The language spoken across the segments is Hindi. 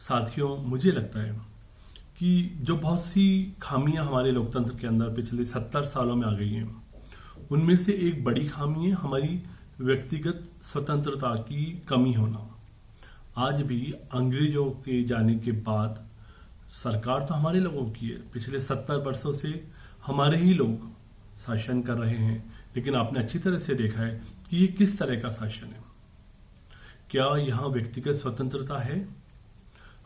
साथियों, मुझे लगता है कि जो बहुत सी खामियां हमारे लोकतंत्र के अंदर पिछले 70 सालों में आ गई हैं, उनमें से एक बड़ी खामी है हमारी व्यक्तिगत स्वतंत्रता की कमी होना। आज भी अंग्रेजों के जाने के बाद सरकार तो हमारे लोगों की है। पिछले 70 वर्षों से हमारे ही लोग शासन कर रहे हैं, लेकिन आपने अच्छी तरह से देखा है कि ये किस तरह का शासन है। क्या यहाँ व्यक्तिगत स्वतंत्रता है?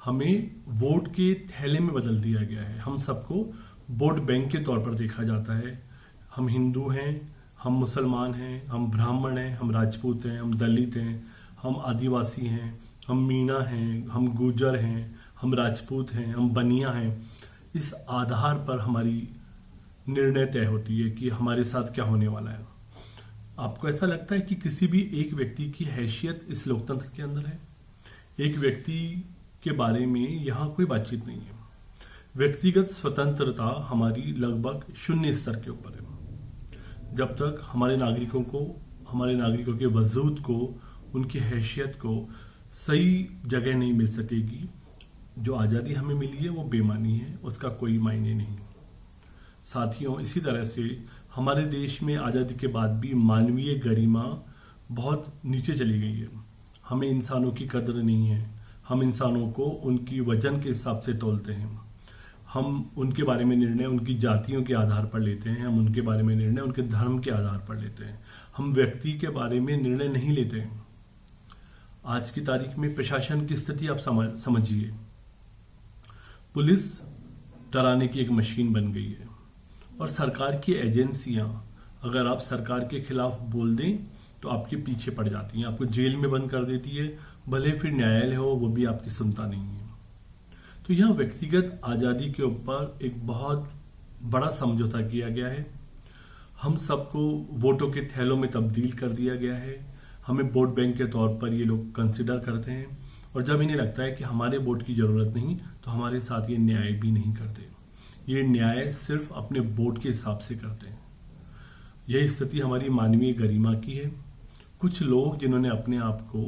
हमें वोट के थैले में बदल दिया गया है। हम सबको वोट बैंक के तौर पर देखा जाता है। हम हिंदू हैं, हम मुसलमान हैं, हम ब्राह्मण हैं, हम राजपूत हैं, हम दलित हैं, हम आदिवासी हैं, हम मीणा हैं, हम गुर्जर हैं, हम राजपूत हैं, हम बनिया हैं। इस आधार पर हमारी निर्णय तय होती है कि हमारे साथ क्या होने वाला है। आपको ऐसा लगता है कि किसी भी एक व्यक्ति की हैसियत इस लोकतंत्र के अंदर है? एक व्यक्ति के बारे में यहाँ कोई बातचीत नहीं है। व्यक्तिगत स्वतंत्रता हमारी लगभग शून्य स्तर के ऊपर है। जब तक हमारे नागरिकों के वजूद को, उनकी हैसियत को सही जगह नहीं मिल सकेगी, जो आज़ादी हमें मिली है वो बेमानी है, उसका कोई मायने नहीं। साथियों, इसी तरह से हमारे देश में आज़ादी के बाद भी मानवीय गरिमा बहुत नीचे चली गई है। हमें इंसानों की कदर नहीं है। हम इंसानों को उनकी वजन के हिसाब से तौलते हैं। हम उनके बारे में निर्णय उनकी जातियों के आधार पर लेते हैं। हम उनके बारे में निर्णय उनके धर्म के आधार पर लेते हैं। हम व्यक्ति के बारे में निर्णय नहीं लेते हैं। आज की तारीख में प्रशासन की स्थिति आप समझिए। पुलिस डराने की एक मशीन बन गई है, और सरकार की एजेंसियां, अगर आप सरकार के खिलाफ बोल दें तो आपके पीछे पड़ जाती हैं, आपको जेल में बंद कर देती है। भले फिर न्यायालय हो, वो भी आपकी सुनता नहीं है। तो यह व्यक्तिगत आज़ादी के ऊपर एक बहुत बड़ा समझौता किया गया है। हम सबको वोटों के थैलों में तब्दील कर दिया गया है। हमें वोट बैंक के तौर पर ये लोग कंसिडर करते हैं, और जब इन्हें लगता है कि हमारे वोट की जरूरत नहीं, तो हमारे साथ ये न्याय भी नहीं करते। ये न्याय सिर्फ अपने वोट के हिसाब से करते हैं। यही स्थिति हमारी मानवीय गरिमा की है। कुछ लोग जिन्होंने अपने आप को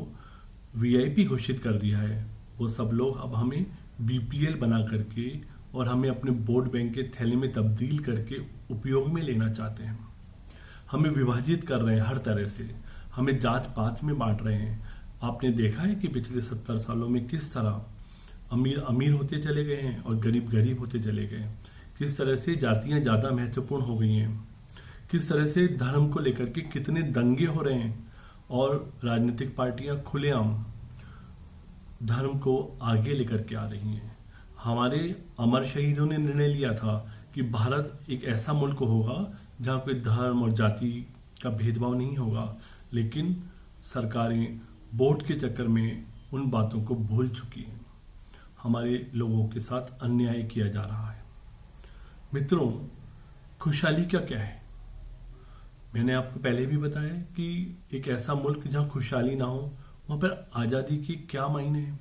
वीआईपी घोषित कर दिया है, वो सब लोग अब हमें बीपीएल बना करके और हमें अपने वोट बैंक के थैले में तब्दील करके उपयोग में लेना चाहते हैं। हमें विभाजित कर रहे हैं हर तरह से। हमें जात पात में बांट रहे हैं। आपने देखा है कि पिछले 70 सालों में किस तरह अमीर अमीर होते चले गए हैं और गरीब गरीब होते चले गए। किस तरह से जातियां ज्यादा महत्वपूर्ण हो गई हैं। किस तरह से धर्म को लेकर के कितने दंगे हो रहे हैं, और राजनीतिक पार्टियां खुलेआम धर्म को आगे लेकर के आ रही हैं। हमारे अमर शहीदों ने निर्णय लिया था कि भारत एक ऐसा मुल्क होगा जहां कोई धर्म और जाति का भेदभाव नहीं होगा, लेकिन सरकारें वोट के चक्कर में उन बातों को भूल चुकी हैं। हमारे लोगों के साथ अन्याय किया जा रहा है। मित्रों, खुशहाली क्या है? मैंने आपको पहले भी बताया कि एक ऐसा मुल्क जहां खुशहाली ना हो, वहां पर आज़ादी के क्या मायने हैं।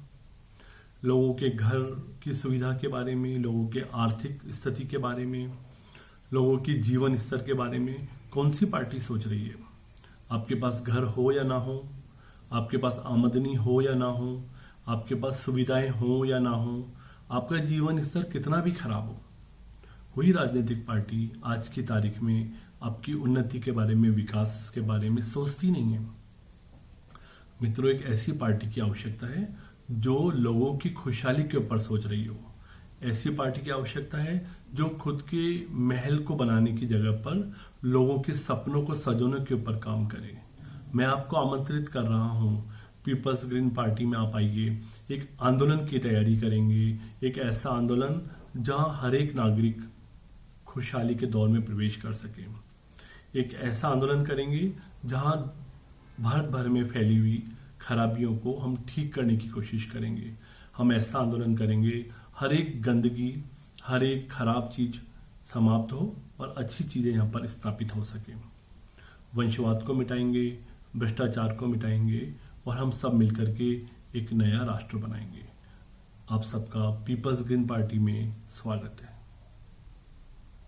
लोगों के घर की सुविधा के बारे में, लोगों के आर्थिक स्थिति के बारे में, लोगों की जीवन स्तर के बारे में कौन सी पार्टी सोच रही है? आपके पास घर हो या ना हो, आपके पास आमदनी हो या ना हो, आपके पास सुविधाएं हो या ना हो, आपका जीवन स्तर कितना भी खराब हो, कोई राजनीतिक पार्टी आज की तारीख में आपकी उन्नति के बारे में, विकास के बारे में सोचती नहीं है। मित्रों, एक ऐसी पार्टी की आवश्यकता है जो लोगों की खुशहाली के ऊपर सोच रही हो। ऐसी पार्टी की आवश्यकता है जो खुद के महल को बनाने की जगह पर लोगों के सपनों को सजोने के ऊपर काम करे। मैं आपको आमंत्रित कर रहा हूं, पीपल्स ग्रीन पार्टी में आप आइए। एक आंदोलन की तैयारी करेंगे, एक ऐसा आंदोलन जहां हर एक नागरिक खुशहाली के दौर में प्रवेश कर सके। एक ऐसा आंदोलन करेंगे जहां भारत भर में फैली हुई खराबियों को हम ठीक करने की कोशिश करेंगे। हम ऐसा आंदोलन करेंगे हर एक गंदगी, हर एक खराब चीज समाप्त हो और अच्छी चीजें यहाँ पर स्थापित हो सके। वंशवाद को मिटाएंगे, भ्रष्टाचार को मिटाएंगे, और हम सब मिलकर के एक नया राष्ट्र बनाएंगे। आप सबका पीपल्स ग्रीन पार्टी में स्वागत है।